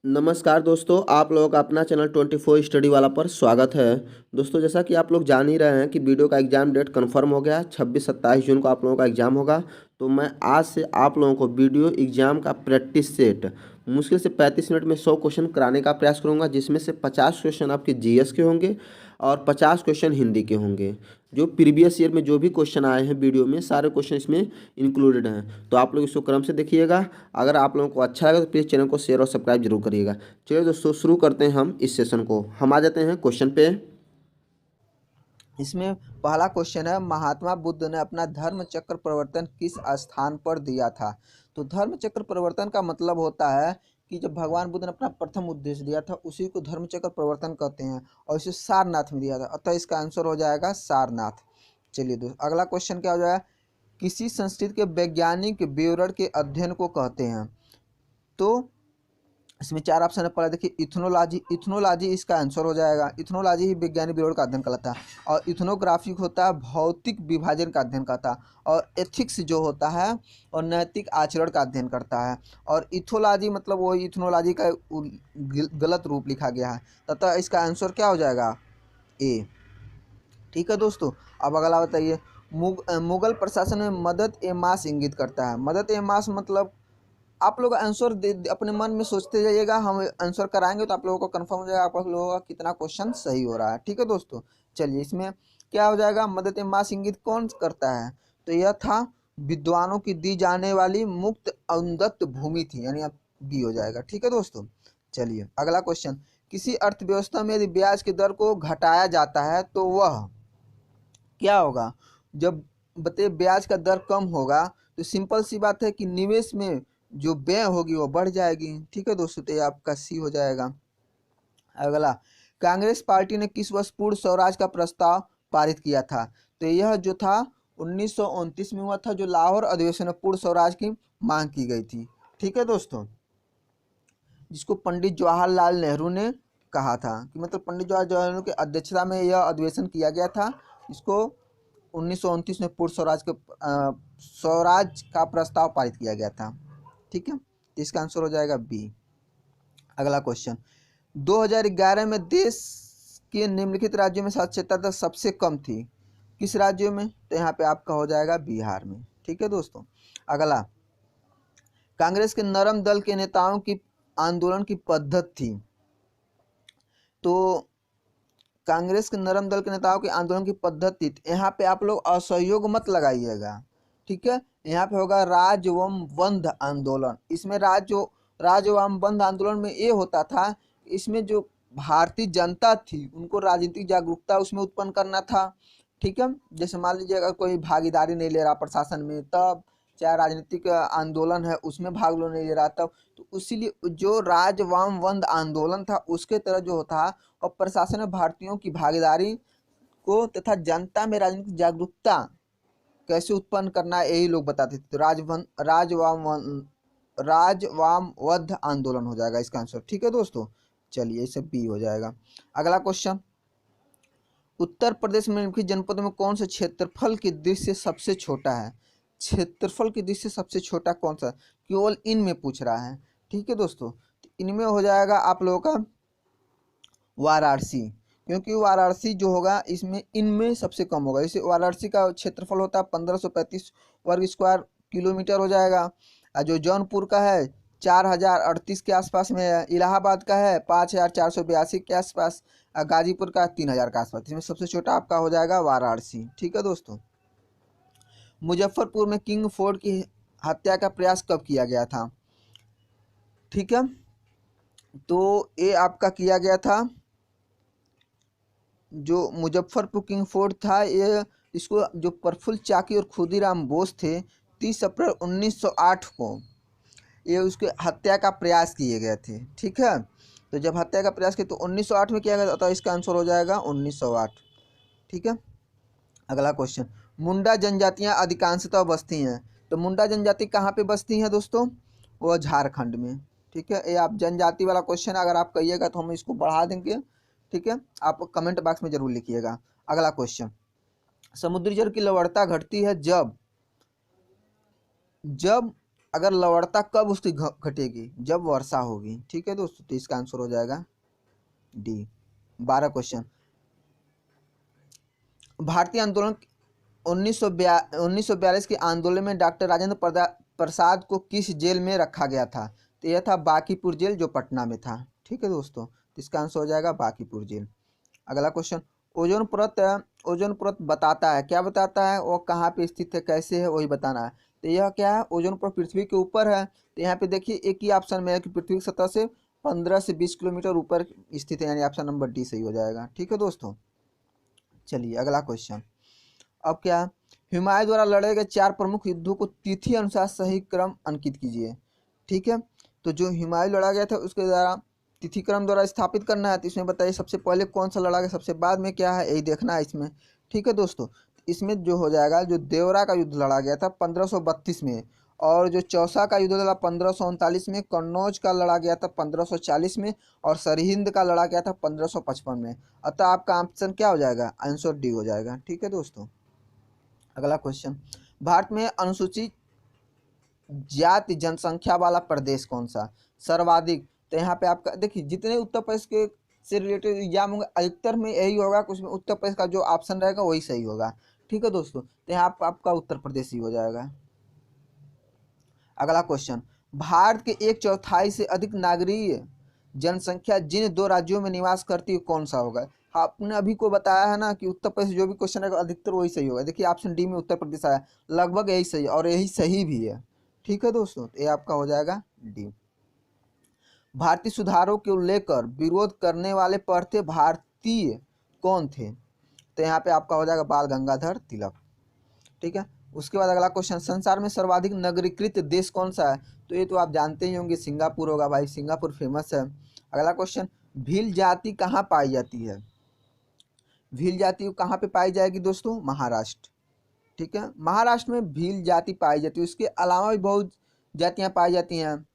नमस्कार दोस्तों, आप लोगों का अपना चैनल 24 स्टडी वाला पर स्वागत है। दोस्तों, जैसा कि आप लोग जान ही रहे हैं कि वीडियो का एग्ज़ाम डेट कंफर्म हो गया है। 26-27 जून को आप लोगों का एग्ज़ाम होगा। तो मैं आज से आप लोगों को वीडियो एग्ज़ाम का प्रैक्टिस सेट मुश्किल से 35 मिनट में 100 क्वेश्चन कराने का प्रयास करूंगा, जिसमें से 50 क्वेश्चन आपके जीएस के होंगे और 50 क्वेश्चन हिंदी के होंगे। जो प्रीवियस ईयर में जो भी क्वेश्चन आए हैं वीडियो में, सारे क्वेश्चन इसमें इंक्लूडेड हैं। तो आप लोग इसको क्रम से देखिएगा। अगर आप लोगों को अच्छा लगा तो प्लीज़ चैनल को शेयर और सब्सक्राइब जरूर करिएगा। चलिए दोस्तों, शुरू करते हैं हम इस सेशन को। हम आ जाते हैं क्वेश्चन पे। इसमें पहला क्वेश्चन है, महात्मा बुद्ध ने अपना धर्म चक्र प्रवर्तन किस स्थान पर दिया था। तो धर्म चक्र प्रवर्तन का मतलब होता है कि जब भगवान बुद्ध ने अपना प्रथम उद्देश्य दिया था उसी को धर्म चक्र प्रवर्तन कहते हैं, और इसे सारनाथ में दिया था, अतः इसका आंसर हो जाएगा सारनाथ। चलिए दोस्तों, अगला क्वेश्चन क्या हो जाएगा, किसी संस्कृति के वैज्ञानिक विवरण के अध्ययन को कहते हैं। तो इसमें चार ऑप्शन है। पहले देखिए, इथनोलॉजी। इथनोलॉजी इसका आंसर हो जाएगा। इथनोलॉजी ही वैज्ञानिक विवरण का अध्ययन कहलाता है। और इथनोग्राफी होता है भौतिक विभाजन का अध्ययन करता है। और एथिक्स जो होता है और नैतिक आचरण का अध्ययन करता है। और इथोलॉजी मतलब वही इथनोलॉजी का गलत रूप लिखा गया है, तथा इसका आंसर क्या हो जाएगा, ए। ठीक है दोस्तों, अब अगला बताइए, मुगल प्रशासन में मदद ए मास इंगित करता है। मदद ए मास मतलब, आप लोग आंसर अपने मन में सोचते जाइएगा, हम आंसर कराएंगे तो आप लोगों को कंफर्म हो जाएगा आप लोगों का कितना क्वेश्चन सही हो रहा है। ठीक है दोस्तों, चलिए इसमें क्या हो जाएगा, मदद मास इंगित कौन करता है। तो यह था, विद्वानों की दी जाने वाली मुक्त अनुदत्त भूमि थी, यानी अब बी हो जाएगा। ठीक है दोस्तों, चलिए अगला क्वेश्चन, किसी अर्थव्यवस्था में यदि ब्याज की दर को घटाया जाता है तो वह क्या होगा। जब बताइए ब्याज का दर कम होगा तो सिंपल सी बात है कि निवेश में जो व्यय होगी वो बढ़ जाएगी। ठीक है दोस्तों, तो ये आपका सी हो जाएगा। अगला, कांग्रेस पार्टी ने किस वर्ष पूर्ण स्वराज का प्रस्ताव पारित किया था। तो यह जो था 1929 में हुआ था, जो लाहौर अधिवेशन में पूर्ण स्वराज की मांग की गई थी। ठीक है दोस्तों, जिसको पंडित जवाहरलाल नेहरू ने कहा था, कि मतलब पंडित जवाहरलाल नेहरू की अध्यक्षता में यह अधिवेशन किया गया था। इसको 1929 में पूर्ण स्वराज का प्रस्ताव पारित किया गया था। ठीक है, इसका आंसर हो जाएगा बी। अगला क्वेश्चन, 2011 में देश के निम्नलिखित राज्यों में साक्षरता दर सबसे कम थी, किस राज्यों में। तो यहाँ पे आपका हो जाएगा बिहार में। ठीक है दोस्तों, अगला, कांग्रेस के नरम दल के नेताओं की आंदोलन की पद्धति थी। तो कांग्रेस के नरम दल के नेताओं के आंदोलन की पद्धति, यहाँ पे आप लोग असहयोग मत लगाइएगा। ठीक है, यहाँ पे होगा राजवम बंध आंदोलन। इसमें राजवम बंध आंदोलन में ये होता था, इसमें जो भारतीय जनता थी उनको राजनीतिक जागरूकता उसमें उत्पन्न करना था। ठीक है, जैसे मान लीजिए अगर कोई भागीदारी नहीं ले रहा प्रशासन में, तब चाहे राजनीतिक आंदोलन है उसमें भाग लो नहीं ले रहा, तब तो इसीलिए जो राजवाम बंद आंदोलन था उसके तरह जो था, और प्रशासन में भारतीयों की भागीदारी को तथा जनता में राजनीतिक जागरूकता कैसे उत्पन्न करना है यही लोग बताते थे। तो राजवामवध आंदोलन हो जाएगा इसका आंसर। ठीक है दोस्तों, चलिए इसे बी हो जाएगा। अगला क्वेश्चन, उत्तर प्रदेश में निम्नलिखित जनपदों में कौन सा क्षेत्रफल की दृष्टि से सबसे छोटा है। क्षेत्रफल की दृष्टि से सबसे छोटा कौन सा, केवल इनमें पूछ रहा है। ठीक है दोस्तों, तो इनमें हो जाएगा आप लोगों का वाराणसी, क्योंकि वाराणसी जो होगा इसमें इनमें सबसे कम होगा। इसे वाराणसी का क्षेत्रफल होता है 1535 वर्ग स्क्वायर किलोमीटर हो जाएगा। और जो जौनपुर का है 4038 के आसपास में है। इलाहाबाद का है 5482 के आसपास। गाजीपुर का 3000 के आसपास। इसमें सबसे छोटा आपका हो जाएगा वाराणसी। ठीक है दोस्तों, मुजफ्फरपुर में किंग फोर्ड की हत्या का प्रयास कब किया गया था। ठीक है, तो ये आपका किया गया था, जो मुजफ्फरपुर किंग फोर्ट था, ये इसको जो प्रफुल्ल चाकी और खुदीराम बोस थे 30 अप्रैल 1908 को ये उसके हत्या का प्रयास किए गए थे। ठीक है, तो जब हत्या का प्रयास किया तो 1908 में किया गया था, तो इसका आंसर हो जाएगा 1908। ठीक है, अगला क्वेश्चन, मुंडा जनजातियां अधिकांशतः बसती हैं। तो मुंडा जनजाति कहाँ पे बसती हैं दोस्तों, वो झारखंड में। ठीक है, ये आप जनजाति वाला क्वेश्चन अगर आप कहिएगा तो हम इसको बढ़ा देंगे। ठीक है, आप कमेंट बॉक्स में जरूर लिखिएगा। अगला क्वेश्चन, समुद्री जल की लवणता घटती है जब जब अगर लवणता कब उसकी घटेगी, जब वर्षा होगी। ठीक है दोस्तों, तो इसका आंसर हो जाएगा डी। 12 क्वेश्चन। भारतीय आंदोलन 1942 के आंदोलन में डॉक्टर राजेंद्र प्रसाद को किस जेल में रखा गया था? तो यह था बांकीपुर जेल, जो पटना में था। ठीक है दोस्तों, तो इसका आंसर हो जाएगा बांकीपुर जेल। अगला क्वेश्चन, ओजोन परत, ओजोन परत बताता है, क्या बताता है? वो कहाँ पे स्थित है, कैसे है, वही बताना है। तो यह क्या है? ओजोन परत पृथ्वी के ऊपर है। तो यहाँ पे देखिए एक ही ऑप्शन में है कि पृथ्वी की सतह से 15 से 20 किलोमीटर ऊपर स्थित है, यानी ऑप्शन नंबर डी सही हो जाएगा। ठीक है दोस्तों, चलिए अगला क्वेश्चन। अब क्या, हुमायूं द्वारा लड़े गए 4 प्रमुख युद्धों को तिथि अनुसार सही क्रम अंकित कीजिए। ठीक है, तो जो हुमायूं लड़ा गया था उसके द्वारा तिथि क्रम द्वारा स्थापित करना है। तो इसमें बताइए सबसे पहले कौन सा लड़ा गया, सबसे बाद में क्या है, यही देखना है इसमें। ठीक है दोस्तों, इसमें जो हो जाएगा, जो देवरा का युद्ध लड़ा गया था 1532 में, और जो चौसा का युद्ध लड़ा 1539 में, कन्नौज का लड़ा गया था 1540 में, और सरहिंद का लड़ा गया था 1555 में। अतः आपका ऑप्शन क्या हो जाएगा, आंसर डी हो जाएगा। ठीक है दोस्तों, अगला क्वेश्चन, भारत में अनुसूचित जाति जनसंख्या वाला प्रदेश कौन सा? सर्वाधिक। तो यहाँ पे आपका देखिए, जितने उत्तर प्रदेश के से रिलेटेड एग्जाम होंगे अधिकतर में यही होगा, कुछ में उत्तर प्रदेश का जो ऑप्शन रहेगा वही सही होगा। ठीक है दोस्तों, तो यहाँ आपका उत्तर प्रदेश ही हो जाएगा। अगला क्वेश्चन, भारत के 1/4 से अधिक नागरिक जनसंख्या जिन 2 राज्यों में निवास करती है कौन सा होगा? आपने अभी को बताया है ना कि उत्तर प्रदेश, जो भी क्वेश्चन है अधिकतर वही सही होगा। देखिए ऑप्शन डी में उत्तर प्रदेश आया, लगभग यही सही और यही सही भी है। ठीक है दोस्तों, तो ये आपका हो जाएगा डी। भारतीय सुधारों को लेकर विरोध करने वाले प्रथे भारतीय कौन थे? तो यहाँ पे आपका हो जाएगा बाल गंगाधर तिलक। ठीक है, उसके बाद अगला क्वेश्चन, संसार में सर्वाधिक नगरीकृत देश कौन सा है? तो ये तो आप जानते ही होंगे, सिंगापुर होगा भाई, सिंगापुर फेमस है। अगला क्वेश्चन, भील जाति कहाँ पाई जाती है? भील जाति कहाँ पे पाई जाएगी दोस्तों? महाराष्ट्र। ठीक है, महाराष्ट्र में भील जाति पाई जाती है, उसके अलावा भी बहुत जातियाँ पाई जाती हैं।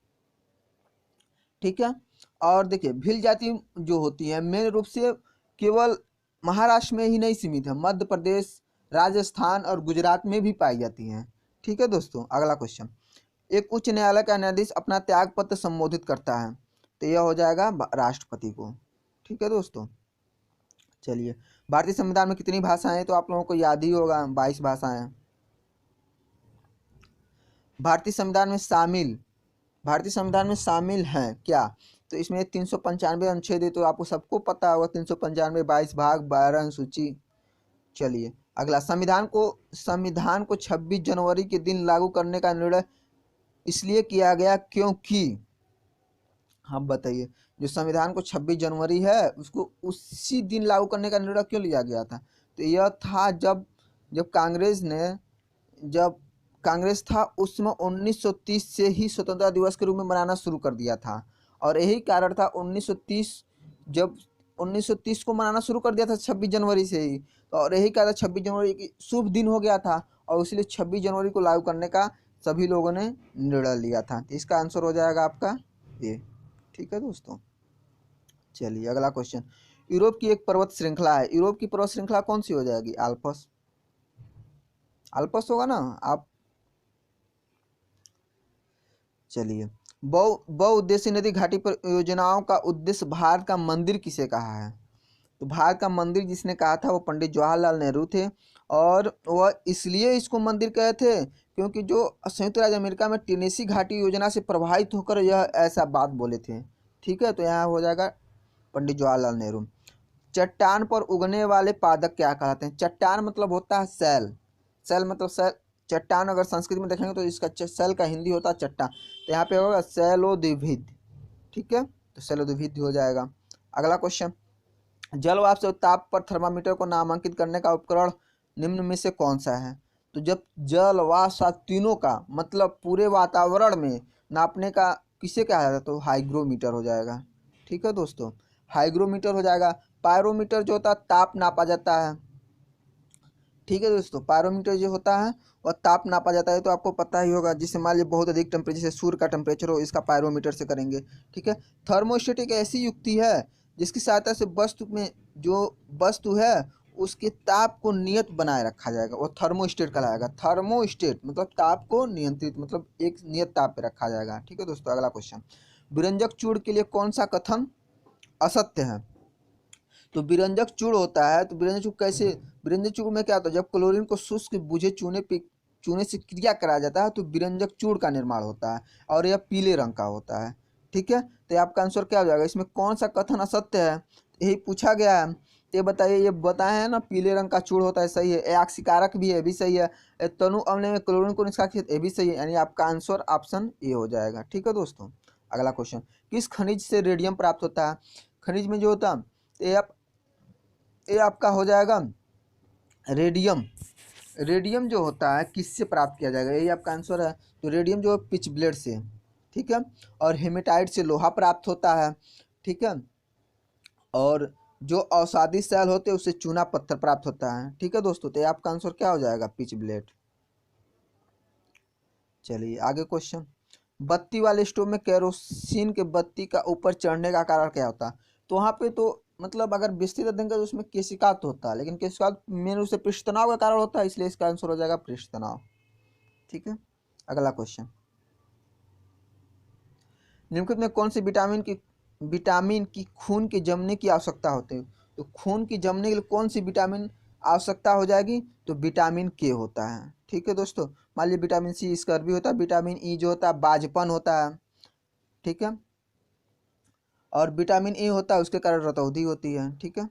ठीक है, और देखिए भील जाति जो होती है मेन रूप से केवल महाराष्ट्र में ही नहीं सीमित है, मध्य प्रदेश, राजस्थान और गुजरात में भी पाई जाती हैं। ठीक है दोस्तों, अगला क्वेश्चन, एक उच्च न्यायालय का न्यायाधीश अपना त्याग पत्र संबोधित करता है, तो यह हो जाएगा राष्ट्रपति को। ठीक है दोस्तों, चलिए, भारतीय संविधान में कितनी भाषाएं हैं? तो आप लोगों को याद ही होगा, 22 भाषाएं हैं। भारतीय संविधान में शामिल हैं क्या? तो इसमें 395 अनुच्छेद है, तो आपको सबको पता होगा 395, 22 भाग, 12 अनुसूची। चलिए अगला, संविधान को 26 जनवरी के दिन लागू करने का निर्णय इसलिए किया गया क्योंकि, हाँ बताइए, जो संविधान को 26 जनवरी है उसको उसी दिन लागू करने का निर्णय क्यों लिया गया था? तो यह था जब कांग्रेस था उसमें 1930 से ही स्वतंत्रता दिवस के रूप में मनाना शुरू कर दिया था, और यही कारण था 1930 को मनाना शुरू कर दिया था 26 जनवरी से ही, और यही कारण 26 जनवरी की शुभ दिन हो गया था, और इसलिए 26 जनवरी को लागू करने का सभी लोगों ने निर्णय लिया था। तो इसका आंसर हो जाएगा आपका ये। ठीक है दोस्तों, चलिए अगला क्वेश्चन, यूरोप की एक पर्वत श्रृंखला है, यूरोप की पर्वत श्रृंखला कौन सी हो जाएगी? आल्प्स। आल्प्स होगा ना आप। चलिए, बहुउद्देशीय नदी घाटी परियोजनाओं का उद्देश्य भारत का मंदिर किसे कहा है? तो भारत का मंदिर जिसने कहा था वो पंडित जवाहरलाल नेहरू थे, और वह इसलिए इसको मंदिर कहे थे क्योंकि जो संयुक्त राज्य अमेरिका में टेनेसी घाटी योजना से प्रभावित होकर यह ऐसा बात बोले थे। ठीक है, तो यहाँ हो जाएगा पंडित जवाहरलाल नेहरू। चट्टान पर उगने वाले पादप क्या कहलाते हैं? चट्टान मतलब होता है सेल, सेल मतलब सेल, चट्टान अगर संस्कृत में देखेंगे तो इसका सेल का हिंदी होता है चट्टान, तो यहाँ पे होगा शैलोद्भिद। ठीक है, तो शैलोद्भिद हो जाएगा। अगला क्वेश्चन, जल वाष्प से ताप पर थर्मामीटर को नामांकित करने का उपकरण निम्न में से कौन सा है? तो जब जल वाष्प तीनों का मतलब पूरे वातावरण में नापने का किसे कहा जाता है? तो हाइग्रोमीटर हो जाएगा। ठीक है दोस्तों, हाइग्रोमीटर हो जाएगा। पायरोमीटर जो होता है ताप नापा जाता है। ठीक है दोस्तों, पायरोमीटर जो होता है वह ताप नापा जाता है, तो आपको पता ही होगा, जिससे मान लीजिए बहुत अधिक टेम्परेचर, जैसे सूर्य का टेम्परेचर हो, इसका पायरोमीटर से करेंगे। ठीक है, थर्मोस्टेट एक ऐसी युक्ति है जिसकी सहायता से वस्तु में जो वस्तु है उसके ताप को नियत बनाए रखा जाएगा, वो थर्मोस्टेट कहलाएगा। थर्मोस्टेट मतलब ताप को नियंत्रित, मतलब एक नियत ताप पे रखा जाएगा। ठीक है दोस्तों, अगला क्वेश्चन, विरंजक चूड़ के लिए कौन सा कथन असत्य है? तो विरंजक चूड़ होता है, तो विरंजक चूड़ कैसे, विरंजक चूड़ में क्या होता है, जब क्लोरीन को शुष्क बुझे चूने से क्रिया कराया जाता है तो विरंजक चूड़ का निर्माण होता है और यह पीले रंग का होता है। ठीक है, तो आपका आंसर क्या हो जाएगा, इसमें कौन सा कथन असत्य है, यही पूछा गया है। ये बताइए, ये बताए हैं ना पीले रंग का चूड़ होता है, सही है। आक्सीकारक भी है, भी सही है। तनु अम्ल में क्लोरीन को निष्कासित, ये भी सही है, यानी आपका आंसर ऑप्शन ए हो जाएगा। ठीक है दोस्तों, अगला क्वेश्चन, किस खनिज से रेडियम प्राप्त होता है? खनिज में जो होता है ये आपका हो जाएगा रेडियम। रेडियम जो होता है किससे प्राप्त किया जाएगा, यही आपका आंसर है। तो रेडियम जो है पिच ब्लेड से, ठीक है। और हेमेटाइट से लोहा प्राप्त होता है, ठीक है। और जो अवसादी सेल होते हैं उससे चूना पत्थर प्राप्त होता है। ठीक है दोस्तों, तो आपका आंसर क्या हो जाएगा, पिच ब्लेड। चलिए आगे क्वेश्चन, बत्ती वाले स्टोव में केरोसिन के बत्ती का ऊपर चढ़ने का कारण क्या होता है? तो वहाँ पे तो मतलब अगर विस्तृत देंगे तो उसमें केशिकात होता है, लेकिन केशिकात मेन रूप से पृष्ठ तनाव का कारण होता है, इसलिए इसका आंसर हो जाएगा पृष्ठ तनाव। ठीक है, अगला क्वेश्चन, निम्नलिखित में कौन सी विटामिन की खून के जमने की आवश्यकता होती है? तो खून की जमने के लिए कौन सी विटामिन आवश्यकता हो जाएगी? तो विटामिन के होता है। ठीक है दोस्तों, मान लीजिए विटामिन सी स्कर्वी होता है, विटामिन ई जो होता है बाजपन होता है, ठीक है। और विटामिन ए होता है उसके कारण रतौंधी होती है। ठीक है,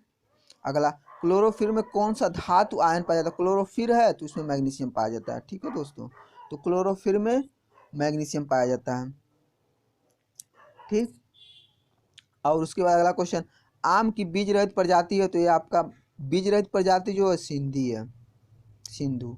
अगला, क्लोरोफिल में कौन सा धातु आयन पाया जाता है? क्लोरोफिल है तो उसमें मैग्नीशियम पाया जाता है। ठीक है दोस्तों, तो क्लोरोफिल में मैग्नीशियम पाया जाता है। ठीक, और उसके बाद अगला क्वेश्चन, आम की बीज रहित प्रजाति है, तो ये आपका बीज रहित प्रजाति जो है सिंधी है, सिंधु।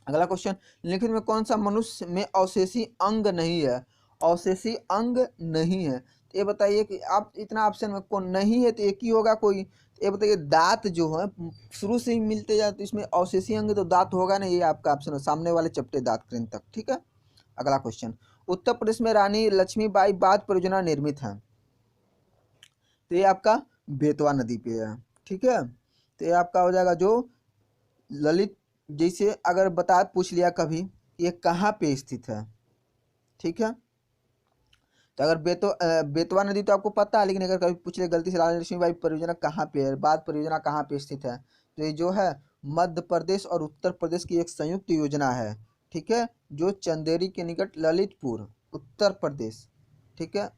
अगला क्वेश्चन, निम्नलिखित में कौन सा मनुष्य में अवशेषी अंग नहीं है? अवशेषी अंग नहीं है, तो ये बताइए कि आप इतना ऑप्शन में कौन नहीं है, तो एक ही होगा कोई। तो ये बताइए, दांत जो है शुरू से ही मिलते जाते, इसमें अवशेषी अंग तो दांत होगा नहीं, ये आपका ऑप्शन है, सामने वाले चपटे दांत कृंतक। ठीक है, अगला क्वेश्चन, उत्तर प्रदेश में रानी लक्ष्मीबाई बांध परियोजना निर्मित है, तो ये आपका बेतवा नदी पे है। ठीक है, तो ये आपका हो जाएगा जो ललित, जैसे अगर बता पूछ लिया कभी ये कहाँ पे स्थित है, ठीक है। तो अगर बेतवा नदी तो आपको पता है, लेकिन अगर कभी पूछ लिया गलती से रानी लक्ष्मीबाई परियोजना कहाँ पे है, बांध परियोजना कहाँ पे स्थित है, तो ये जो है मध्य प्रदेश और उत्तर प्रदेश की एक संयुक्त योजना है। ठीक है, जो चंदेरी के निकट ललितपुर, उत्तर प्रदेश, ठीक है,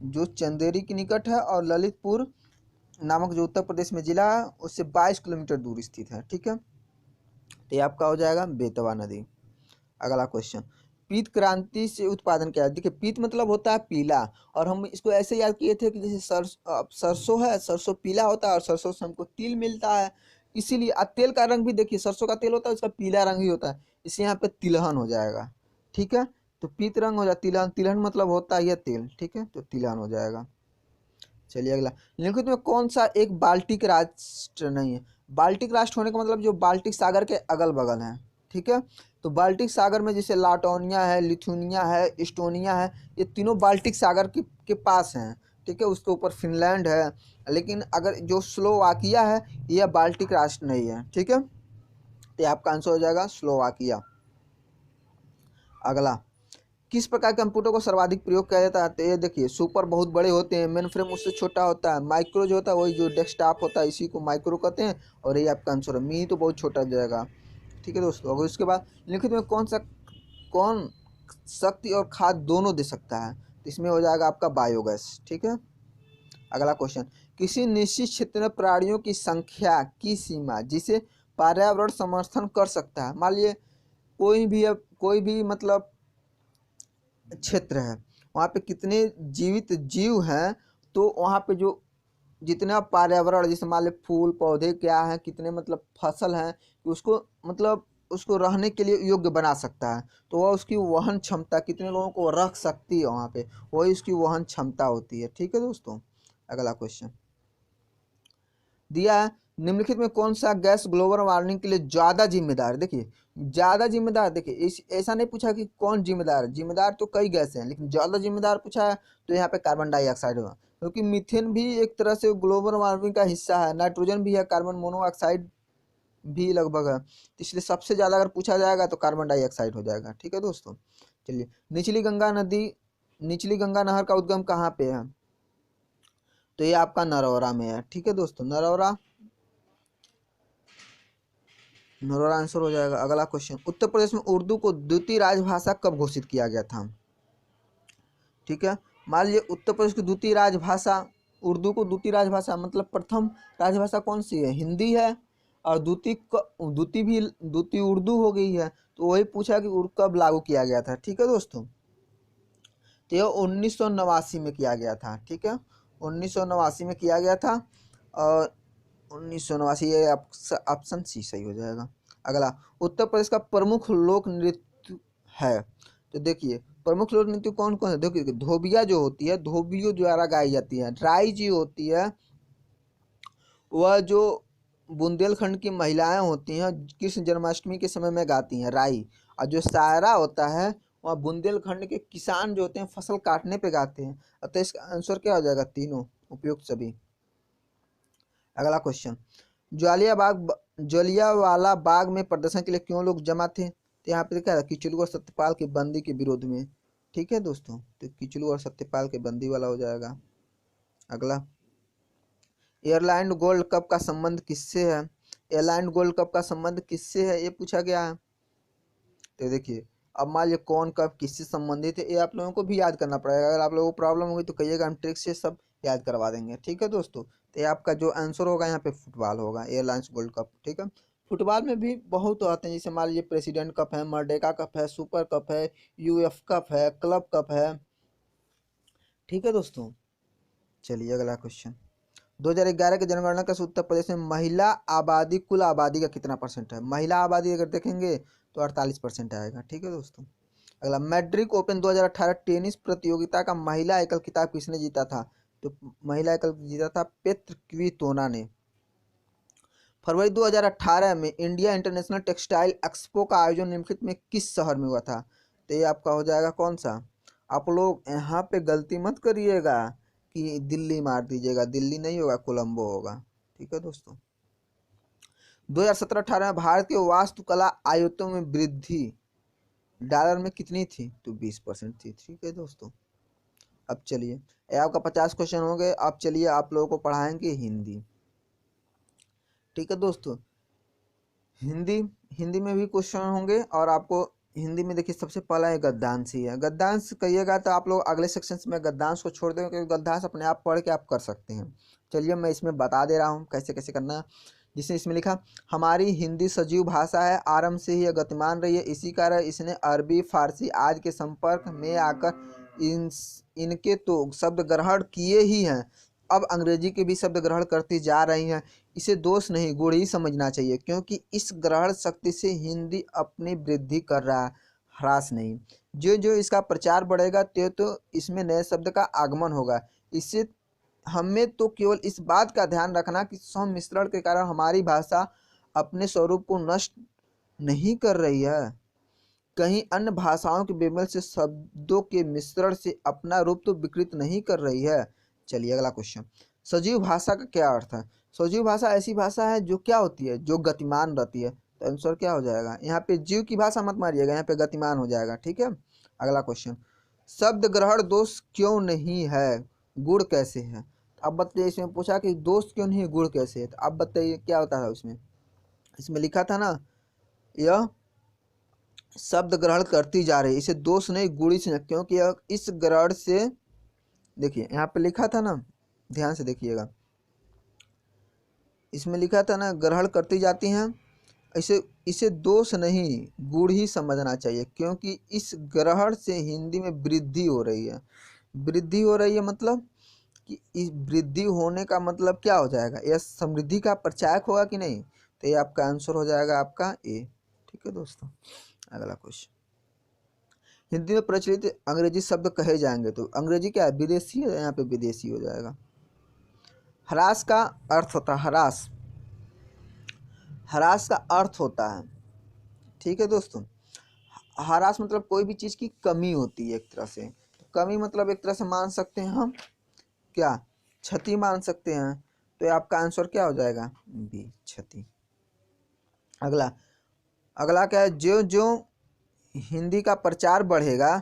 जो चंदेरी के निकट है और ललितपुर नामक जो उत्तर प्रदेश में जिला है उससे 22 किलोमीटर दूर स्थित है। ठीक है, तो ये आपका हो जाएगा बेतवा नदी। अगला क्वेश्चन, पीत क्रांति से उत्पादन क्या है? देखिए पीत मतलब होता है पीला, और हम इसको ऐसे याद किए थे कि जैसे सरसों है, सरसों पीला होता है और सरसों से हमको तिल मिलता है, इसीलिए तेल का रंग भी देखिए सरसों का तेल होता है उसका पीला रंग ही होता है, इसलिए यहाँ पे तिलहन हो जाएगा। ठीक है, तो पीत रंग हो जाए तिलहन, तिलहन मतलब होता है यह तेल। ठीक है, तो तिलहन हो जाएगा। चलिए अगला, निम्नलिखित में कौन सा एक बाल्टिक राष्ट्र नहीं है? बाल्टिक राष्ट्र होने का मतलब जो बाल्टिक सागर के अगल बगल हैं। ठीक है, तो बाल्टिक सागर में जैसे लाटोनिया है, लिथुनिया है, इस्टोनिया है, ये तीनों बाल्टिक सागर के पास हैं। ठीक है, उसके ऊपर फिनलैंड है, लेकिन अगर जो स्लोवाकिया है यह बाल्टिक राष्ट्र नहीं है। ठीक है, तो आपका आंसर हो जाएगा स्लोवाकिया। अगला, किस प्रकार के कंप्यूटर को सर्वाधिक प्रयोग किया जाता है? तो ये देखिए सुपर बहुत बड़े होते हैं, मेन फ्रेम उससे छोटा होता है, माइक्रो जो होता है वही जो डेस्कटॉप होता है इसी को माइक्रो कहते हैं, और ये आपका आंसर है, मी तो बहुत छोटा जाएगा। ठीक है दोस्तों, और उसके बाद लिखित में कौन शक्ति और खाद दोनों दे सकता है? तो इसमें हो जाएगा आपका बायोगैस। ठीक है, अगला क्वेश्चन, किसी निश्चित क्षेत्र में प्राणियों की संख्या की सीमा जिसे पर्यावरण समर्थन कर सकता है, मान लीजिए कोई भी मतलब क्षेत्र है, वहाँ पे कितने जीवित जीव हैं, तो वहाँ पे जो जितना पर्यावरण जैसे मान लो फूल पौधे क्या है, कितने मतलब फसल हैं कि उसको मतलब उसको रहने के लिए योग्य बना सकता है, तो वह उसकी वहन क्षमता कितने लोगों को रख सकती है वहाँ पे, वही उसकी वहन क्षमता होती है। ठीक है दोस्तों, अगला क्वेश्चन दिया है, निम्नलिखित में कौन सा गैस ग्लोबल वार्मिंग के लिए ज़्यादा जिम्मेदार है? देखिए ज़्यादा जिम्मेदार, देखिए इस ऐसा नहीं पूछा कि कौन जिम्मेदार है, जिम्मेदार तो कई गैस हैं लेकिन ज़्यादा जिम्मेदार पूछा है तो यहाँ पे कार्बन डाइऑक्साइड होगा, क्योंकि मीथेन भी एक तरह से ग्लोबल वार्मिंग का हिस्सा है, नाइट्रोजन भी है, कार्बन मोनोऑक्साइड भी लगभग है, तो इसलिए सबसे ज़्यादा अगर पूछा जाएगा तो कार्बन डाइऑक्साइड हो जाएगा। ठीक है दोस्तों, चलिए निचली गंगा नहर का उद्गम कहाँ पे है? तो ये आपका नरौरा में है। ठीक है दोस्तों, नरौरा आंसर हो जाएगा। अगला क्वेश्चन, उत्तर प्रदेश में उर्दू को द्वितीय राजभाषा कब घोषित किया गया था? ठीक है, मान लीजिए उत्तर प्रदेश की द्वितीय राजभाषा, उर्दू को द्वितीय राजभाषा मतलब प्रथम राजभाषा कौन सी है? हिंदी है, और द्वितीय उर्दू हो गई है, तो वही पूछा कि कब लागू किया गया था। ठीक है दोस्तों, तो यह 1989 में किया गया था। ठीक है, 1989 में किया गया था, और 1989, ये ऑप्शन सी सही हो जाएगा। अगला, उत्तर प्रदेश का प्रमुख लोक नृत्य है, तो देखिए प्रमुख लोक नृत्य कौन कौन है? देखिए धोबिया जो होती है, धोबियों द्वारा गाई जाती है। राई जी होती है, वह जो बुंदेलखंड की महिलाएं होती हैं कृष्ण जन्माष्टमी के समय में गाती हैं, राई। और जो शायरा होता है वह बुंदेलखंड के किसान जो होते हैं फसल काटने पे गाते हैं। अतः इसका आंसर क्या हो जाएगा? तीनों उपयुक्त सभी। अगला क्वेश्चन, जलियांवाला बाग में प्रदर्शन के लिए क्यों लोग जमा थे? तो यहाँ पे क्या है? किचलू और सत्यपाल की बंदी के विरोध में। ठीक है दोस्तों, तो किचलू और सत्यपाल के बंदी वाला हो जाएगा। अगला, एयरलाइन गोल्ड कप का संबंध किससे है? एयरलाइन गोल्ड कप का संबंध किससे है, ये पूछा गया है। तो देखिए अब मान लीजिए कौन कब किससे संबंधित है, ये आप लोगों को भी याद करना पड़ेगा। अगर आप लोगों को प्रॉब्लम होगी तो कहिएगा, हम ट्रिक से सब याद करवा देंगे। ठीक है दोस्तों, तो ये आपका जो आंसर होगा यहाँ पे फुटबॉल होगा, एयरलाइंस गोल्ड कप। ठीक है, फुटबॉल में भी बहुत आते हैं, जैसे मान लीजिए प्रेसिडेंट कप है, मर्डेका कप है, सुपर कप है, यूएफ कप है, क्लब कप है। ठीक है दोस्तों, चलिए अगला क्वेश्चन, 2011 की जनगणना का उत्तर प्रदेश में महिला आबादी कुल आबादी का कितना परसेंट है? महिला आबादी अगर देखेंगे तो 48% आएगा। ठीक है दोस्तों, अगला, मैड्रिड ओपन 2018 टेनिस प्रतियोगिता का महिला एकल खिताब किसने जीता था? तो महिला एकल जीता था पेत्र क्विटोना ने। फरवरी 2018 में इंडिया इंटरनेशनल टेक्सटाइल एक्सपो का आयोजन निम्नलिखित में किस शहर में हुआ था? तो ये आपका हो जाएगा कौन सा? आप लोग यहाँ पे गलती मत करिएगा कि दिल्ली मार दीजिएगा, दिल्ली नहीं होगा, कोलंबो होगा। ठीक है दोस्तों, 2017-18 में भारत के वास्तुकला आयातों में वृद्धि डॉलर में कितनी थी? तो 20% थी। ठीक है दोस्तों, अब चलिए ये आपका 50 क्वेश्चन हो गए। अब चलिए आप लोगों को पढ़ाएंगे हिंदी। ठीक है दोस्तों, हिंदी में भी क्वेश्चन होंगे, और आपको हिंदी में देखिए सबसे पहला है गद्यांश ही है। गद्यांश कहिएगा तो आप लोग अगले सेक्शन में गद्यांश को छोड़ देंगे, क्योंकि गद्यांश अपने आप पढ़ के आप कर सकते हैं। चलिए मैं इसमें बता दे रहा हूँ कैसे कैसे करना है। जिसने इसमें लिखा, हमारी हिंदी सजीव भाषा है, आरंभ से ही यह गतिमान रही है, इसी कारण इसने अरबी फारसी आज के संपर्क में आकर इनके तो शब्द ग्रहण किए ही हैं, अब अंग्रेजी के भी शब्द ग्रहण करती जा रही हैं। इसे दोष नहीं गुण ही समझना चाहिए, क्योंकि इस ग्रहण शक्ति से हिंदी अपनी वृद्धि कर रहा है, ह्रास नहीं। जो जो इसका प्रचार बढ़ेगा तो इसमें नए शब्द का आगमन होगा। इससे हमें तो केवल इस बात का ध्यान रखना कि सम्मिश्रण के कारण हमारी भाषा अपने स्वरूप को नष्ट नहीं कर रही है, कहीं अन्य भाषाओं के बेमेल से शब्दों के मिश्रण से अपना रूप तो विकृत नहीं कर रही है। चलिए अगला क्वेश्चन, सजीव भाषा का क्या अर्थ है? सजीव भाषा ऐसी भाषा है जो क्या होती है? जो गतिमान रहती है। तो आंसर क्या हो जाएगा? यहाँ पे जीव की भाषा मत मारिएगा, यहाँ पे गतिमान हो जाएगा। ठीक है, अगला क्वेश्चन, शब्द ग्रहण दोष क्यों नहीं है, गुण कैसे है? अब बताइए, इसमें पूछा कि दोष क्यों नहीं है, गुण कैसे है, तो अब बताइए क्या होता है उसमें? इसमें लिखा था ना, यह शब्द ग्रहण करती जा रही है, इसे दोष नहीं गुण से, क्योंकि यह इस ग्रहण से, देखिए यहाँ पे लिखा था ना, ध्यान से देखिएगा, इसमें लिखा था ना ग्रहण करती जाती हैं, इसे दोष नहीं गुण ही समझना चाहिए, क्योंकि इस ग्रहण से हिंदी में वृद्धि हो रही है। वृद्धि हो रही है मतलब कि इस वृद्धि होने का मतलब क्या हो जाएगा? यह समृद्धि का प्रचायक होगा कि नहीं? तो ये आपका आंसर हो जाएगा आपका ए। ठीक है दोस्तों, अगला क्वेश्चन, हिंदी में प्रचलित अंग्रेजी शब्द कहे जाएंगे, तो अंग्रेजी क्या है? विदेशी है, यहाँ पे विदेशी हो जाएगा। ह्रास का अर्थ होता है ह्रास, ह्रास का अर्थ होता है, ठीक है दोस्तों, ह्रास मतलब कोई भी चीज़ की कमी होती है एक तरह से। कमी मतलब एक तरह से मान सकते हैं हम क्या, क्षति मान सकते हैं। तो ये आपका आंसर क्या हो जाएगा, बी, क्षति। अगला, अगला क्या है, ज्यों ज्यों हिंदी का प्रचार बढ़ेगा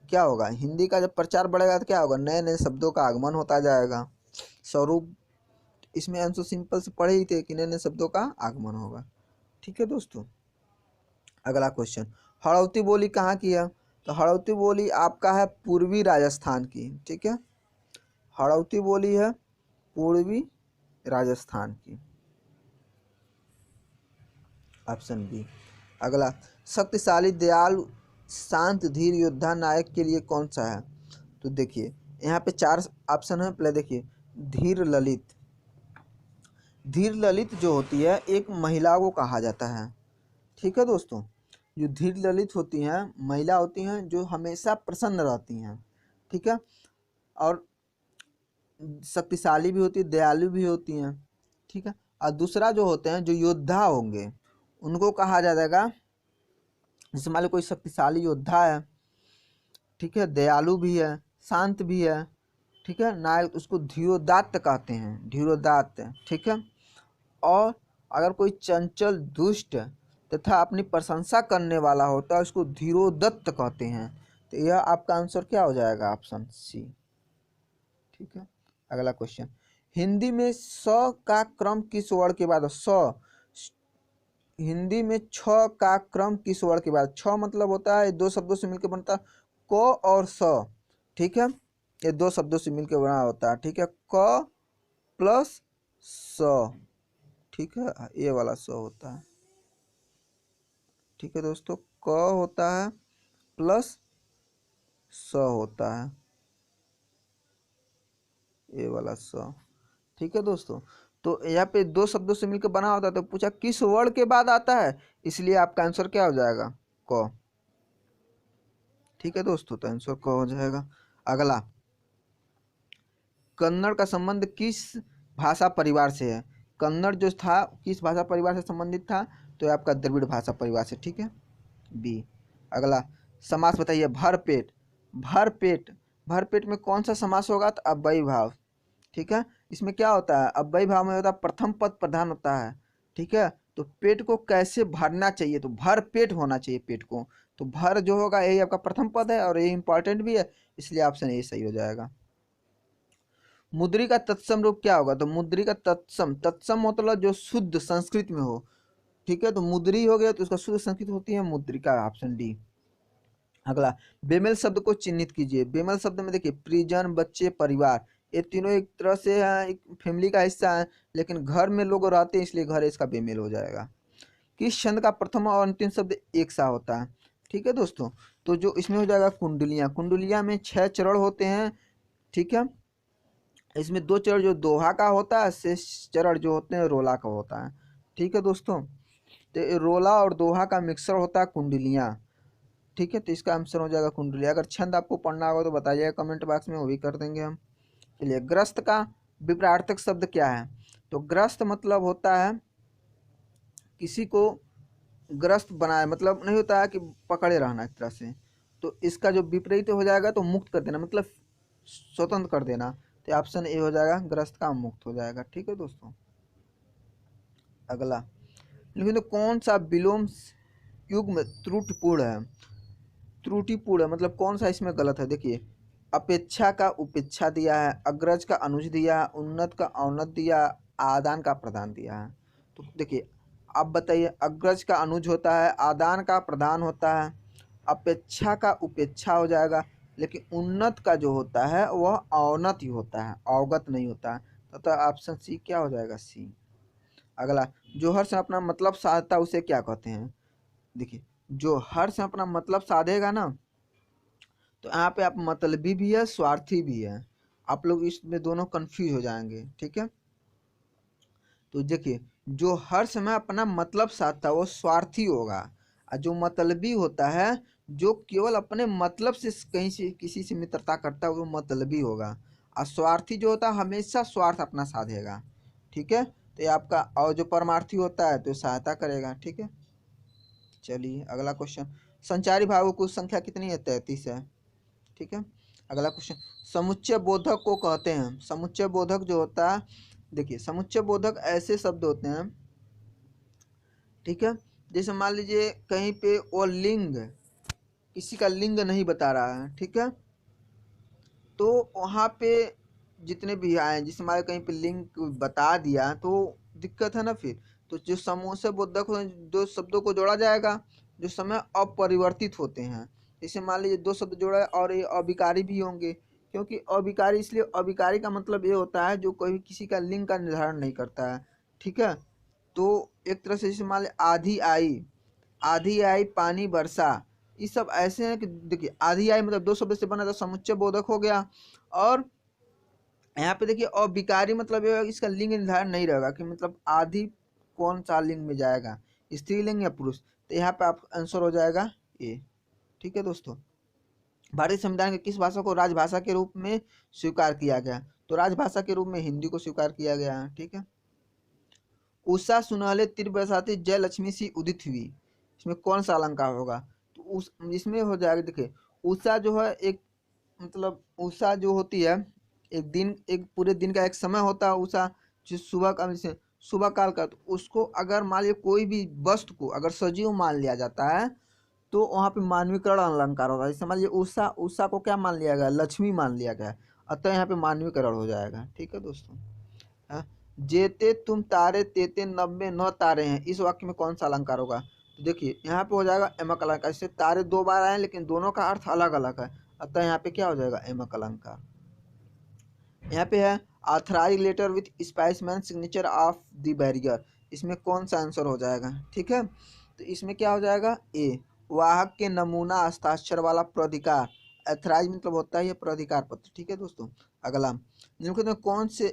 क्या होगा, हिंदी का जब प्रचार बढ़ेगा तो क्या होगा, नए नए शब्दों का आगमन होता जाएगा। स्वरूप इसमें आंसर सिंपल से पढ़े ही थे कि नए नए शब्दों का आगमन होगा, ठीक है दोस्तों। अगला क्वेश्चन, हड़ौती बोली कहाँ की है, तो हड़ौती बोली आपका है पूर्वी राजस्थान की, ठीक है, हड़ौती बोली है पूर्वी राजस्थान की, ऑप्शन बी। अगला, शक्तिशाली दयालु शांत धीर योद्धा नायक के लिए कौन सा है, तो देखिए यहाँ पे 4 ऑप्शन है। पहले देखिए, धीर ललित, धीर ललित जो होती है एक महिला को कहा जाता है, ठीक है दोस्तों। जो धीर ललित होती हैं महिला होती हैं जो हमेशा प्रसन्न रहती हैं, ठीक है, और शक्तिशाली भी होती है, दयालु भी होती हैं, ठीक है। और दूसरा जो होते हैं जो योद्धा होंगे उनको कहा जाएगा, जैसे मान लो कोई शक्तिशाली योद्धा है, ठीक है, दयालु भी है, शांत भी है, ठीक है, नायक उसको धीरोदात्त कहते हैं, धीरोदात्त, ठीक है। और अगर कोई चंचल दुष्ट तथा अपनी प्रशंसा करने वाला होता है उसको धीरोदत्त कहते हैं। तो यह आपका आंसर क्या हो जाएगा, ऑप्शन सी, ठीक है। अगला क्वेश्चन, हिंदी में स का क्रम किस वर्ण के बाद, हिंदी में छ का क्रम किस वर्ण के बाद, छ मतलब होता है 2 शब्दों से मिलकर बनता है क और स, ठीक है, ये 2 शब्दों से मिलकर बना होता है, ठीक है, क प्लस स, ठीक है, ये वाला स होता है, ठीक है दोस्तों, क होता है प्लस स होता है, ये वाला स, ठीक है दोस्तों। तो यहाँ पे 2 शब्दों से मिलकर बना होता है, तो पूछा किस वर्ण के बाद आता है, इसलिए आपका आंसर क्या हो जाएगा, क, ठीक है दोस्तों, तो आंसर क हो जाएगा। अगला, कन्नड़ का संबंध किस भाषा परिवार से है, कन्नड़ जो था किस भाषा परिवार से संबंधित था, तो ये आपका द्रविड़ भाषा परिवार से, ठीक है, बी। अगला, समास बताइए, भरपेट, भरपेट, भरपेट में कौन सा समास होगा, तो अव्ययी भाव, ठीक है। इसमें क्या होता है, अव्ययी भाव में होता है प्रथम पद प्रधान होता है, ठीक है। तो पेट को कैसे भरना चाहिए, तो भर पेट होना चाहिए पेट को, तो भर जो होगा यही आपका प्रथम पद है और ये इंपॉर्टेंट भी है, इसलिए ऑप्शन ए सही हो जाएगा। मुद्री का तत्सम रूप क्या होगा, तो मुद्री का तत्सम, तत्सम मतलब जो शुद्ध संस्कृत में हो, ठीक है, तो मुद्री हो गया तो उसका शुद्ध संस्कृत होती है मुद्रिका, ऑप्शन डी। अगला, बेमेल शब्द को चिन्हित कीजिए, बेमेल शब्द में देखिए परिजन, बच्चे, परिवार, ये तीनों एक तरह से एक फैमिली का हिस्सा है, लेकिन घर में लोग रहते हैं इसलिए घर इसका बेमेल हो जाएगा। किस छंद का प्रथम और अंतिम शब्द एक सा होता है, ठीक है दोस्तों, तो जो इसमें हो जाएगा कुंडलियाँ, कुंडलियाँ में 6 चरण होते हैं, ठीक है, इसमें 2 चरण जो दोहा का होता है, शेष चरण जो होते हैं रोला का होता है, ठीक है दोस्तों। तो ये रोला और दोहा का मिक्सर होता है कुंडलियाँ, ठीक है, तो इसका आंसर हो जाएगा कुंडली। अगर छंद आपको पढ़ना होगा तो बताइएगा कमेंट बॉक्स में, वो भी कर देंगे हम। चलिए, ग्रस्त का विपरीतार्थक शब्द क्या है, तो ग्रस्त मतलब होता है किसी को ग्रस्त बनाए, मतलब नहीं होता है कि पकड़े रहना एक तरह से, तो इसका जो विपरीत हो जाएगा तो मुक्त कर देना, मतलब स्वतंत्र कर देना, तो ऑप्शन ए हो जाएगा, ग्रस्त का मुक्त हो जाएगा, ठीक है दोस्तों। अगला, लेकिन तो कौन सा विलोम युग में त्रुटिपूर्ण है, त्रुटिपूर्ण है मतलब कौन सा इसमें गलत है, देखिए अपेक्षा का उपेक्षा दिया है, अग्रज का अनुज दिया है, उन्नत का औन्नत दिया, आदान का प्रदान दिया है। तो देखिए आप बताइए, अग्रज का अनुज होता है, आदान का प्रदान होता है, अपेक्षा का उपेक्षा हो जाएगा, लेकिन उन्नत का जो होता है वह औन्नत ही होता है, अवगत नहीं होता है, तो ऑप्शन सी क्या हो जाएगा, सी। अगला, जो हर से अपना मतलब साधता उसे क्या कहते हैं, देखिए जो हर से अपना मतलब साधेगा ना, तो यहाँ पे आप मतलबी भी है स्वार्थी भी है, आप लोग इसमें दोनों कंफ्यूज हो जाएंगे, ठीक है। तो देखिए जो हर समय अपना मतलब साधता है वो स्वार्थी होगा, और जो मतलबी होता है जो केवल अपने मतलब से कहीं से किसी से मित्रता करता है वो मतलबी होगा, और स्वार्थी जो होता है हमेशा स्वार्थ अपना साधेगा, ठीक है। तो ये आपका और जो परमार्थी होता है तो सहायता करेगा। ठीक है, चलिए अगला क्वेश्चन, संचारी भावों की संख्या कितनी है? 33 है। ठीक है, अगला क्वेश्चन, समुच्चय बोधक को कहते हैं। समुच्चय बोधक जो होता है, देखिए समुच्चय बोधक ऐसे शब्द होते हैं, ठीक है, जैसे मान लीजिए कहीं पे वो लिंग, किसी का लिंग नहीं बता रहा है, ठीक है, तो वहाँ पे जितने भी आए, जिसमें हमारे कहीं पे लिंक बता दिया तो दिक्कत है ना फिर। तो जो समूह से बोधक हो, दो शब्दों को जोड़ा जाएगा जो समय अपरिवर्तित होते हैं। जैसे मान लीजिए दो शब्द जोड़ा और ये अभिकारी भी होंगे, क्योंकि अभिकारी इसलिए, अभिकारी का मतलब ये होता है जो कोई किसी का लिंग का निर्धारण नहीं करता है। ठीक है, तो एक तरह से जैसे मान लीजिए आधी आई, आधी आई, पानी बरसा, ये सब ऐसे हैं कि देखिए आधी आई मतलब दो शब्द से बना तो समुच्चय बोधक हो गया। और यहाँ पे देखिए अविकारी मतलब ये इसका लिंग निर्धारण नहीं रहेगा कि मतलब आधी कौन सा लिंग में जाएगा, स्त्रीलिंग या पुरुष। तो यहाँ पे आप आंसर हो जाएगा ए। ठीक है दोस्तों, भारतीय संविधान के किस भाषा को राजभाषा के रूप में स्वीकार किया गया? तो राजभाषा के रूप में हिंदी को स्वीकार किया गया है। ठीक है, उषा सुनहले तिर बरसाती जय लक्ष्मी सी उदित हुई, इसमें कौन सा अलंकार होगा? तो उस इसमें हो जाएगा, देखिए उषा जो है एक, मतलब उषा जो होती है एक दिन, एक पूरे दिन का एक समय होता है उषा, जो सुबह का, जैसे सुबह काल का, तो उसको अगर मान लिया कोई भी वस्तु को अगर सजीव मान लिया जाता है तो वहाँ पे मानवीकरण अलंकार होगा। जैसे मान लीजिए उषा, उषा को क्या मान लिया गया? लक्ष्मी मान लिया गया, अतः यहाँ पे मानवीकरण हो जाएगा। ठीक है दोस्तों, हाँ, जेते तुम तारे तेते नब्बे नौ तारे हैं, इस वाक्य में कौन सा अलंकार होगा? तो देखिए यहाँ पे हो जाएगा एमक अलंकार। इससे तारे दो बार आए लेकिन दोनों का अर्थ अलग अलग है, अतः यहाँ पे क्या हो जाएगा? एमक अलंकार। यहाँ पे है authorise letter with specimen signature of the bearer, इसमें कौन सा आंसर हो जाएगा? ठीक है, तो इसमें क्या हो जाएगा? ए, वाहक के नमूना हस्ताक्षर वाला प्राधिकार, ऑथराइज मतलब होता है ये प्राधिकार पत्र। ठीक है दोस्तों, अगला, निम्नलिखित में कौन से,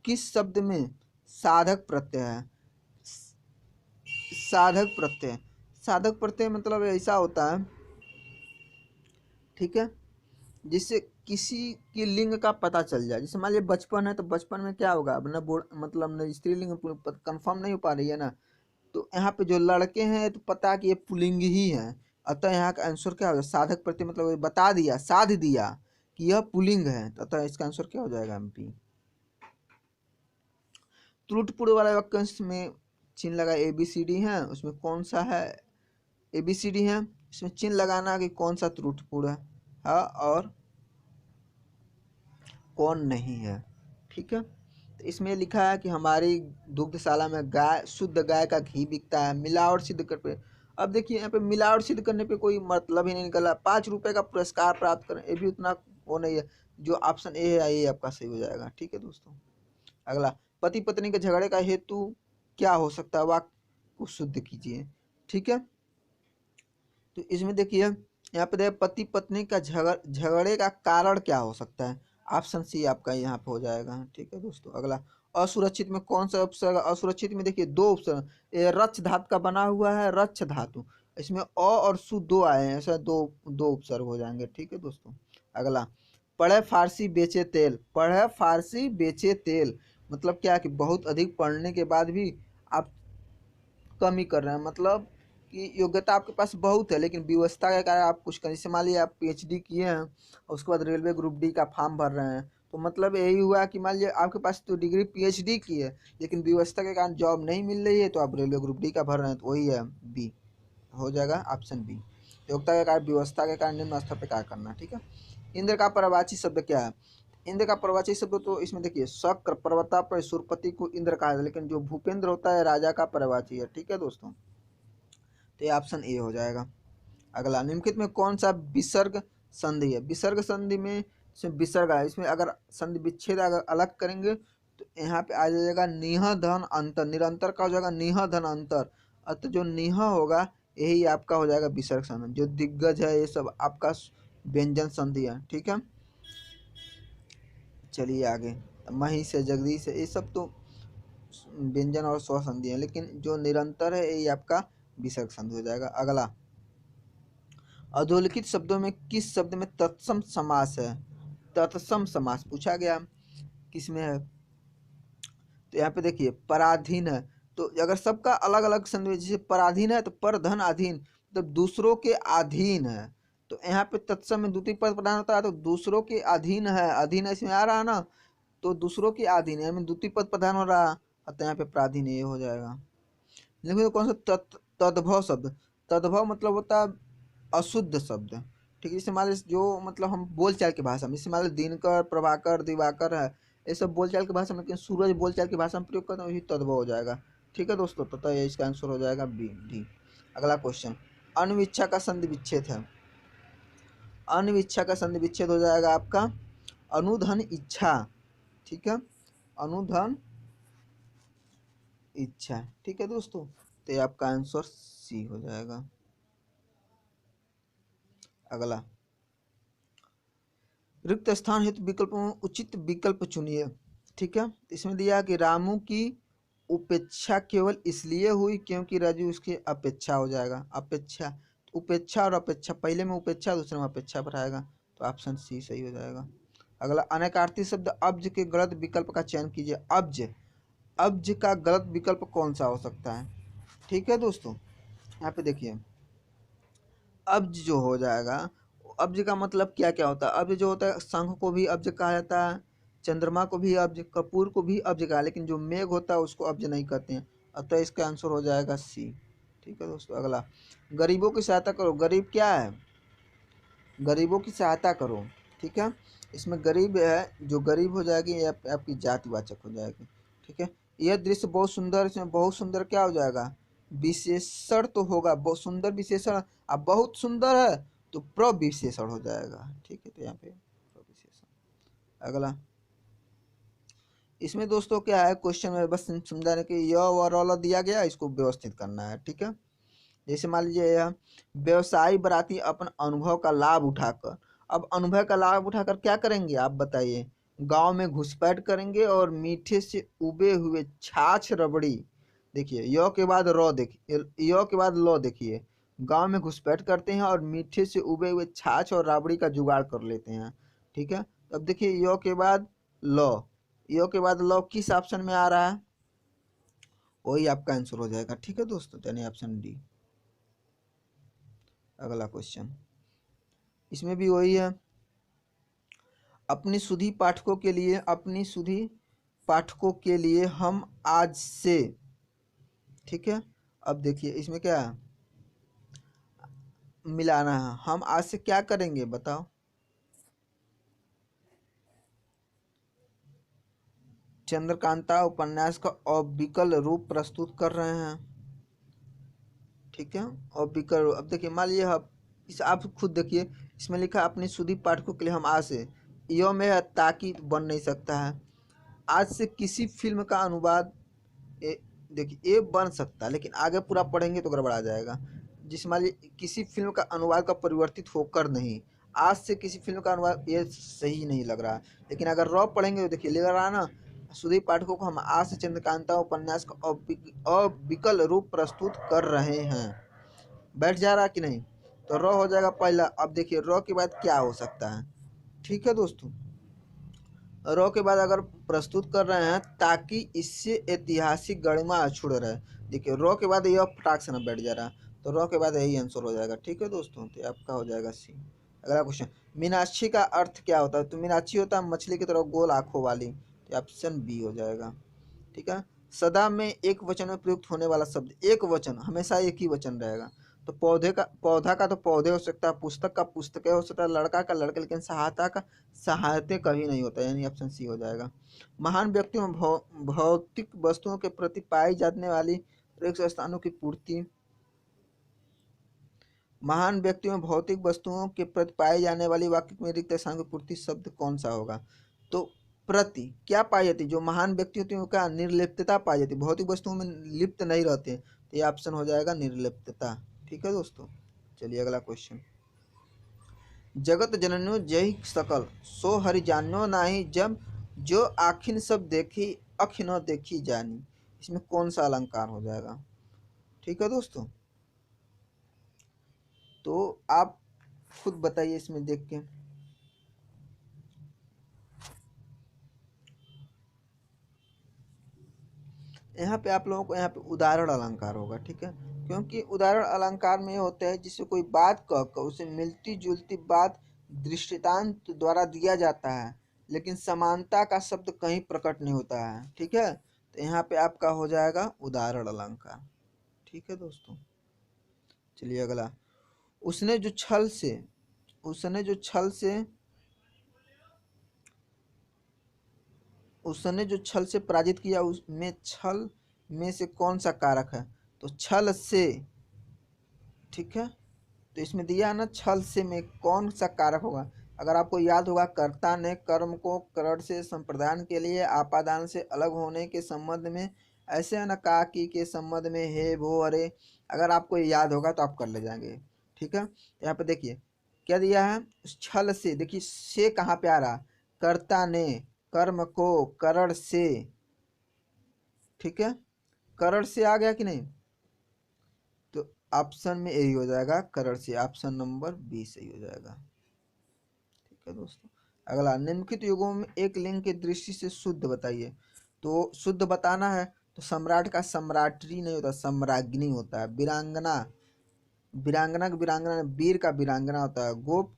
किस शब्द में साधक प्रत्यय है? साधक प्रत्यय, साधक प्रत्यय मतलब ऐसा होता है, ठीक है, जिससे किसी की लिंग का पता चल जाए। जैसे मान लीजिए बचपन है तो बचपन में क्या होगा, अब ना मतलब न स्त्रीलिंग कंफर्म नहीं हो पा रही है ना, तो यहाँ पे जो लड़के हैं तो पता है कि ये पुल्लिंग ही है, अतः यहाँ का आंसर क्या होगा? साधक प्रत्यय मतलब ये बता दिया, साध दिया कि यह पुल्लिंग है, तो अतः इसका आंसर क्या हो जाएगा? एमपी। त्रुटिपूर्ण वाले वाक्यांश में चिन्ह लगा ए बी सी डी है, उसमें कौन सा है? ए बी सी डी है, इसमें चिन्ह लगाना कि कौन सा त्रुटिपूर्ण है और कौन नहीं है। ठीक है, तो इसमें लिखा है कि हमारी दुग्धशाला में गाय, शुद्ध गाय का घी बिकता है, मिलावट सिद्ध कर पे। अब देखिए यहाँ पे मिलावट सिद्ध करने पे कोई मतलब ही नहीं निकला। 5 रुपए का पुरस्कार प्राप्त करें, ये भी उतना वो नहीं है। जो ऑप्शन ए है ये आपका सही हो जाएगा। ठीक है दोस्तों, अगला, पति पत्नी के झगड़े का हेतु क्या हो सकता है? वाक्य को शुद्ध कीजिए। ठीक है, तो इसमें देखिए यहाँ पे देखिए पति पत्नी का झगड़े का कारण क्या हो सकता है? ऑप्शन सी आपका यहाँ पे हो जाएगा। ठीक है दोस्तों, अगला, असुरक्षित में कौन सा उपसर्ग? असुरक्षित में देखिए दो उपसर्ग, ये रच धातु का बना हुआ है, रच धातु, इसमें अ और सु दो आए हैं, ऐसा दो दो उपसर्ग हो जाएंगे। ठीक है दोस्तों, अगला, पढ़े फारसी बेचे तेल, पढ़े फारसी बेचे तेल मतलब क्या कि बहुत अधिक पढ़ने के बाद भी आप कम ही कर रहे हैं, मतलब कि योग्यता आपके पास बहुत है लेकिन व्यवस्था के कारण आप कुछ करें। जैसे मान लीजिए आप पीएचडी किए हैं और उसके बाद रेलवे ग्रुप डी का फॉर्म भर रहे हैं, तो मतलब यही हुआ कि मान लीजिए आपके पास तो डिग्री पीएचडी की है लेकिन व्यवस्था के कारण जॉब नहीं मिल रही है, तो आप रेलवे ग्रुप डी का भर रहे हैं, तो वही है बी हो जाएगा, ऑप्शन बी। योग्यता के कारण, व्यवस्था के कारण निम्न स्तर पर कार्य करना। ठीक है, इंद्र का पर्यायवाची शब्द क्या है? इंद्र का पर्यायवाची शब्द तो इसमें देखिए शक्र, पर्वता पर सुरपति को इंद्र कहा है, लेकिन जो भूपेंद्र होता है राजा का पर्यायवाची है। ठीक है दोस्तों, तो ये ऑप्शन ए हो जाएगा। अगला, निम्नलिखित में कौन सा विसर्ग संधि है? विसर्ग संधि में इसमें विसर्ग है, इसमें अगर संधि विच्छेद अगर अलग करेंगे तो यहाँ पे आ जाएगा निह धन अंतर, निरंतर का हो जाएगा निह धन अंतर, अतः जो निह होगा यही आपका हो जाएगा विसर्ग संधि। जो दिग्गज है ये सब आपका व्यंजन संधि है। ठीक है, चलिए आगे, महिष है, जगदीश है, ये सब तो व्यंजन और स्व संधि है, लेकिन जो निरंतर है यही आपका विसर्ग संधि हो जाएगा। अगला, अधोलिखित शब्दों में किस शब्द में तत्सम समास है? तत्सम समास पूछा गया, किसमें है? तो यहाँ पे देखिए पराधीन है, तो अगर सबका अलग अलग संधि, जैसे पराधीन है तो पर धन अधीन, मतलब दूसरों के अधीन है। तो यहाँ पे तत्सम में द्वितीय पद प्रधान होता है, तो दूसरों के अधीन है, अधीन इसमें आ रहा है ना, तो दूसरों के अधीन है, यानी द्वितीय पद प्रधान हो रहा है, अतः यहाँ पे प्राधीन ये हो जाएगा। देखो कौन सा तद्भव शब्द, तद्भव मतलब होता है अशुद्ध शब्द, ठीक है। जैसे मान लीजिए जो मतलब हम बोलचाल की भाषा में, जैसे मान लीजिए दिनकर, प्रभाकर, दिवाकर है, ये सब बोलचाल की भाषा में, लेकिन सूरज बोलचाल की भाषा में प्रयोग करते हैं, वही तद्भव हो जाएगा, ठीक है दोस्तों। तो ये इसका आंसर हो जाएगा बी डी। अगला क्वेश्चन, अनविच्छा का संधि विच्छेद है, अनविच्छा का संधि विच्छेद हो जाएगा आपका अनुधन इच्छा, ठीक है, अनुधन इच्छा, ठीक है दोस्तों। तो ये आपका आंसर सी हो जाएगा। अगला, रिक्त स्थान हेतु विकल्पों में उचित विकल्प चुनिए, ठीक है। इसमें दिया कि रामू की उपेक्षा केवल इसलिए हुई क्योंकि राजू उसकी अपेक्षा हो जाएगा, अपेक्षा, उपेक्षा और अपेक्षा, पहले में उपेक्षा दूसरे में अपेक्षा पर आएगा, तो ऑप्शन सी सही हो जाएगा। अगला, अनेकार्थी शब्द अब्ज के गलत विकल्प का चयन कीजिए। अब्ज, अब्ज का गलत विकल्प कौन सा हो सकता है, ठीक है दोस्तों। यहाँ पे देखिए अब्ज जो हो जाएगा, अब्ज का मतलब क्या क्या होता है, अब्ज जो होता है, शंख को भी अब्ज कहा जाता है, चंद्रमा को भी अब्ज, कपूर को भी अब्ज कहा, लेकिन जो मेघ होता है उसको अब्ज नहीं कहते हैं, अतः इसका आंसर हो जाएगा सी, ठीक है दोस्तों। अगला, गरीबों की सहायता करो, गरीब क्या है, गरीबों की सहायता करो, ठीक है। इसमें गरीब है, जो गरीब हो जाएगी ये आपकी जातिवाचक हो जाएगी, ठीक है। यह दृश्य बहुत सुंदर, इसमें बहुत सुंदर क्या हो जाएगा, विशेषण तो होगा, बहुत सुंदर विशेषण, अब बहुत सुंदर है तो प्रविशेषण हो जाएगा, ठीक है। तो यहाँ पे प्रविशेषण। अगला, इसमें दोस्तों क्या है, क्वेश्चन में बस समझाने के य व र ल दिया गया, इसको व्यवस्थित करना है, ठीक है। जैसे मान लीजिए यह व्यवसायी बराती अपन अनुभव का लाभ उठाकर, अब अनुभव का लाभ उठाकर क्या करेंगे आप बताइए, गांव में घुसपैठ करेंगे और मीठे से उबे हुए छाछ रबड़ी, देखिए य के बाद र देखिए, य के बाद ल देखिए, गांव में घुसपैठ करते हैं और मीठे से उबे हुए छाछ और राबड़ी का जुगाड़ कर लेते हैं, ठीक है। अब देखिए य के बाद ल, य के बाद ल किस ऑप्शन में आ रहा है, वही आपका आंसर हो जाएगा, ठीक है दोस्तों, यानी ऑप्शन डी। अगला क्वेश्चन, इसमें भी वही है, अपनी सुधी पाठकों के लिए, अपनी सुधी पाठकों के लिए हम आज से, ठीक है। अब देखिए इसमें क्या है, मिलाना है, हम आज से क्या करेंगे बताओ, चंद्रकांता उपन्यास का अविकल रूप प्रस्तुत कर रहे हैं, ठीक है। अविकल, अब देखिए मान लीजिए इस आप खुद देखिए, इसमें लिखा अपनी सुधी पाठकों के लिए हम आज से, यो में है ताकि बन नहीं सकता है, आज से किसी फिल्म का अनुवाद, देखिए ये बन सकता है, लेकिन आगे पूरा पढ़ेंगे तो गड़बड़ा जाएगा। जिस मान लीजिए किसी फिल्म का अनुवाद का परिवर्तित होकर नहीं, आज से किसी फिल्म का अनुवाद, ये सही नहीं लग रहा है, लेकिन अगर रॉ पढ़ेंगे तो देखिए लग रहा है ना, सुधीर पाठकों को हम आज से चंद्रकांता उपन्यास का अविकल रूप प्रस्तुत कर रहे हैं, बैठ जा रहा कि नहीं, तो रॉ हो जाएगा पहला। अब देखिए रॉ के बाद क्या हो सकता है, ठीक है दोस्तों, रॉ के बाद अगर प्रस्तुत कर रहे हैं ताकि इससे ऐतिहासिक गरिमा अछूड़ रहे, देखिए रॉ के बाद यह फटाक से ना बैठ जा रहा, तो रॉ के बाद यही आंसर हो जाएगा, ठीक है दोस्तों, तो आपका हो जाएगा सी। अगला क्वेश्चन, मीनाक्षी का अर्थ क्या होता है, तो मीनाक्षी होता है मछली की तरह गोल आंखों वाली, तो ऑप्शन बी हो जाएगा, ठीक है। सदा में एक वचन में प्रयुक्त होने वाला शब्द, एक वचन, हमेशा एक ही वचन रहेगा, तो पौधे का, पौधा का तो पौधे हो सकता है, पुस्तक का पुस्तकें हो सकता है, लड़का का लड़के, लेकिन सहायता का सहायते कभी नहीं होता, यानी ऑप्शन सी हो जाएगा। महान व्यक्तियों में भौतिक वस्तुओं के प्रति पाई जाने वाली रिक्त स्थानों की पूर्ति, महान व्यक्तियों में भौतिक वस्तुओं के प्रति पाई जाने वाली वाक्य में रिक्त स्थान की पूर्ति शब्द कौन सा होगा, तो प्रति क्या पाई जाती, जो महान व्यक्ति होती है उनका निर्लिप्तता पाई जाती, भौतिक वस्तुओं में लिप्त नहीं रहते, तो ये ऑप्शन हो जाएगा निर्लिप्तता, ठीक है दोस्तों। चलिए अगला क्वेश्चन, जगत जनन्यो जय सकल सो हरि जान्यो नाही, जब जो आखिन सब देखी अख न देखी जानी, इसमें कौन सा अलंकार हो जाएगा, ठीक है दोस्तों, तो आप खुद बताइए इसमें देख के। यहाँ पे आप लोगों को यहाँ पे उदाहरण अलंकार होगा, ठीक है, क्योंकि उदाहरण अलंकार में ये होता है जिससे कोई बात कहकर उसे मिलती जुलती बात दृष्टांत द्वारा दिया जाता है, लेकिन समानता का शब्द कहीं प्रकट नहीं होता है, ठीक है। तो यहाँ पे आपका हो जाएगा उदाहरण अलंकार, ठीक है दोस्तों। चलिए अगला, उसने जो छल से उसने जो छल से उसने जो छल से पराजित किया, उसमें छल में से कौन सा कारक है? तो छल से, ठीक है। तो इसमें दिया है ना, छल से में कौन सा कारक होगा? अगर आपको याद होगा, कर्ता ने कर्म को करण से संप्रदान के लिए आपादान से अलग होने के संबंध में ऐसे न कहा कि के संबंध में हे भो अरे, अगर आपको ये याद होगा तो आप कर ले जाएंगे, ठीक है। यहाँ पे देखिए क्या दिया है, उस छल से, देखिए से कहाँ पे आ रहा, कर्ता ने कर्म को करण से, ठीक है, करण से आ गया कि नहीं? तो ऑप्शन में यही हो जाएगा, करण से, ऑप्शन नंबर बी सही हो जाएगा, ठीक है दोस्तों। अगला, निम्नलिखित युगों में एक लिंग की दृष्टि से शुद्ध बताइए। तो शुद्ध बताना है तो सम्राट का सम्राट्री नहीं होता, सम्राज्ञी होता है। वीरांगना, वीरांगना का वीरांगना, वीर का वीरांगना होता है। गोप,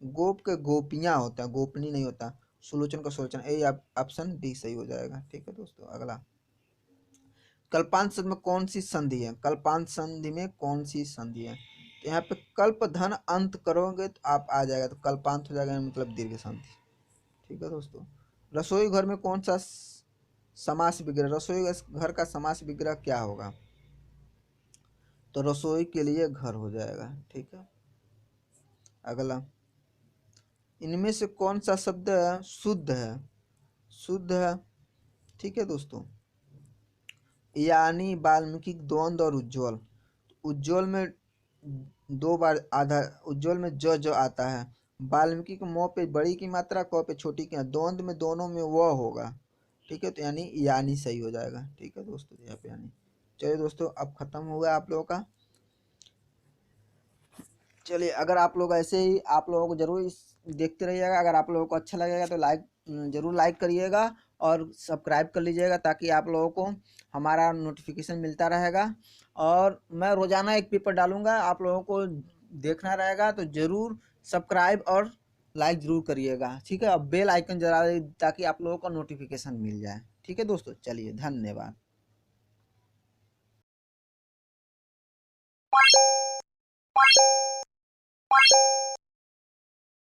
गोप के गोपियां होता है, गोपनी नहीं होता। सुलोचन का सुलोचन, यही ऑप्शन डी सही हो जाएगा, ठीक है दोस्तों। अगला, कल्पांत संधि में कौन सी संधि है? कल्पांत संधि में कौन सी संधि है? तो यहाँ पे कल्प धन अंत करोगे तो आप आ जाएगा, तो कल्पांत हो जाएगा, मतलब दीर्घ संधि, ठीक है दोस्तों। रसोई घर में कौन सा समास विग्रह, रसोई घर का समास विग्रह क्या होगा? तो रसोई के लिए घर हो जाएगा, ठीक है। अगला, इनमें से कौन सा शब्द शुद्ध है? शुद्ध है, ठीक है दोस्तों। यानी वाल्मीकि, द्वंद्व और उज्ज्वल। उज्ज्वल में दो बार आधा, उज्ज्वल में जो आता है। वाल्मीकि को म पे बड़ी की मात्रा, क पे छोटी की, द्वंद्व में दोनों में व होगा, ठीक है। तो यानी सही हो जाएगा, ठीक है दोस्तों, यहाँ पे यानी। चलिए दोस्तों, अब खत्म हुआ आप लोगों का। चलिए, अगर आप लोग ऐसे ही आप लोगों को जरूर देखते रहिएगा, अगर आप लोगों को अच्छा लगेगा तो जरूर लाइक करिएगा और सब्सक्राइब कर लीजिएगा, ताकि आप लोगों को हमारा नोटिफिकेशन मिलता रहेगा। और मैं रोजाना एक पेपर डालूंगा, आप लोगों को देखना रहेगा, तो जरूर सब्सक्राइब और लाइक जरूर करिएगा, ठीक है। और बेल आइकन जरा, ताकि आप लोगों को नोटिफिकेशन मिल जाए, ठीक है दोस्तों। चलिए, धन्यवाद।